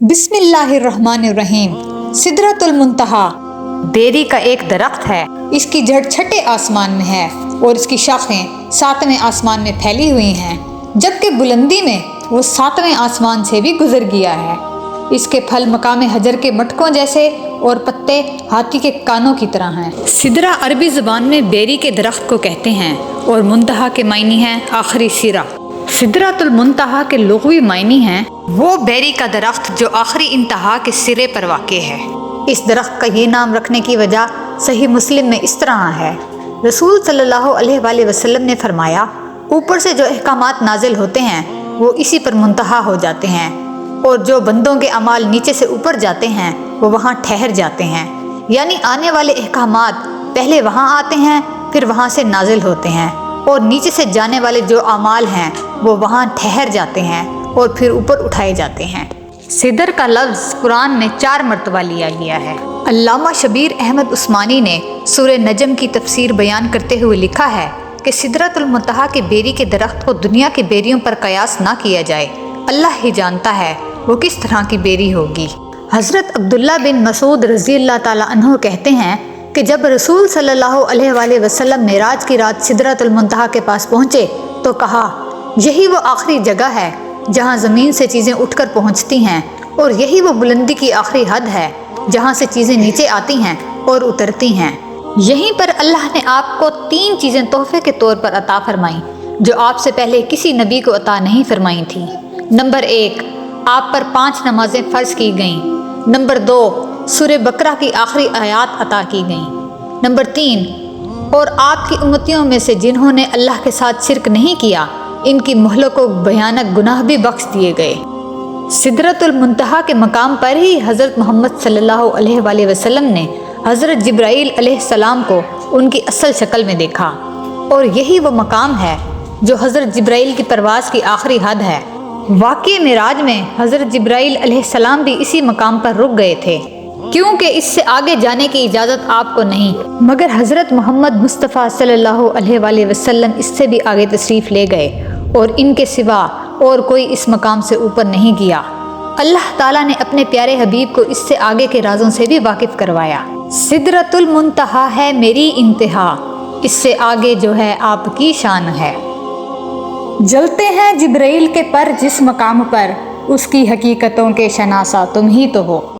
बिस्मिल्लाहिर्रहमानिर्रहीम। सिदरतुल मुंतहा बेरी का एक दरख्त है। इसकी जड़ छठे आसमान में है और इसकी शाखें सातवें आसमान में फैली हुई हैं, जबकि बुलंदी में वो सातवें आसमान से भी गुजर गया है। इसके फल मकाम हजर के मटकों जैसे और पत्ते हाथी के कानों की तरह हैं। सिदरा अरबी ज़ुबान में बेरी के दरख्त को कहते हैं और मुंतहा के मायनी हैं आखिरी सिरा। सिदरतुल मुंतहा के लुग़वी मायनी हैं वो बेरी का दरख्त जो आखिरी इंतहा के सिरे पर वाक़े है। इस दरख्त का ये नाम रखने की वजह सही मुस्लिम में इस तरह है। रसूल सल्लल्लाहु अलैहि वसल्लम ने फरमाया, ऊपर से जो अहकामात नाजिल होते हैं वो इसी पर मुंतहा हो जाते हैं, और जो बंदों के अमाल नीचे से ऊपर जाते हैं वो वहाँ ठहर जाते हैं। यानी आने वाले अहकामात पहले वहाँ आते हैं, फिर वहाँ से नाजिल होते हैं, और नीचे से जाने वाले जो अमाल हैं वो वहाँ ठहर जाते हैं और फिर ऊपर उठाए जाते हैं। सिदर का लफ्ज़ कुरान में 4 मरतबा लिया गया है। अल्लामा शबीर अहमद उस्मानी ने सूरह नजम की तफसीर बयान करते हुए लिखा है कि सिदरतुल मुंतहा के बेरी के दरख्त को दुनिया के बेरियों पर कयास ना किया जाए। अल्लाह ही जानता है वो किस तरह की बेरी होगी। हज़रत अब्दुल्ला बिन मसूद रज़ी अल्लाह ताला अन्हु कहते हैं कि जब रसूल सल्लल्लाहु अलैहि वसल्लम मेराज की रात सिदरतुल मुंतहा के पास पहुँचे तो कहा, यही वो आखिरी जगह है जहाँ ज़मीन से चीज़ें उठकर पहुँचती हैं, और यही वो बुलंदी की आखिरी हद है जहाँ से चीज़ें नीचे आती हैं और उतरती हैं। यहीं पर अल्लाह ने आपको 3 चीज़ें तोहफे के तौर पर अता फरमाई जो आपसे पहले किसी नबी को अता नहीं फरमाई थी। नंबर 1, आप पर 5 नमाजें फ़र्ज की गईं। नंबर 2, सूरह बकरा की आखिरी आयात अता की गईं। नंबर 3, और आपकी उम्मतियों में से जिन्होंने अल्लाह के साथ शिरक नहीं किया इनकी मोहलों को भयानक गुनाह भी बख्श दिए गए। सिदरतुल मुंतहा के मकाम पर ही हज़रत मोहम्मद सल्लल्लाहु अलैहि वसल्लम ने हज़रत जिब्राईल अलैहिस्सलाम को उनकी असल शक्ल में देखा, और यही वो मकाम है जो हज़रत जिब्राईल की परवाज़ की आखिरी हद है। वाक़ई मेराज में हज़रत जिब्राईल अलैहिस्सलाम भी इसी मकाम पर रुक गए थे, क्योंकि इससे आगे जाने की इजाज़त आपको नहीं, मगर हज़रत मोहम्मद मुस्तफ़ा सल्लल्लाहु अलैहि वसल्लम इससे भी आगे तशरीफ़ ले गए, और इनके सिवा और कोई इस मकाम से ऊपर नहीं गया। अल्लाह ताला ने अपने प्यारे हबीब को इससे आगे के राजों से भी वाकिफ़ करवाया। सिदरतुल मुंतहा है मेरी इंतहा, इससे आगे जो है आपकी शान है। जलते हैं जिब्राईल के पर जिस मकाम पर, उसकी हकीकतों के शनासा तुम ही तो हो।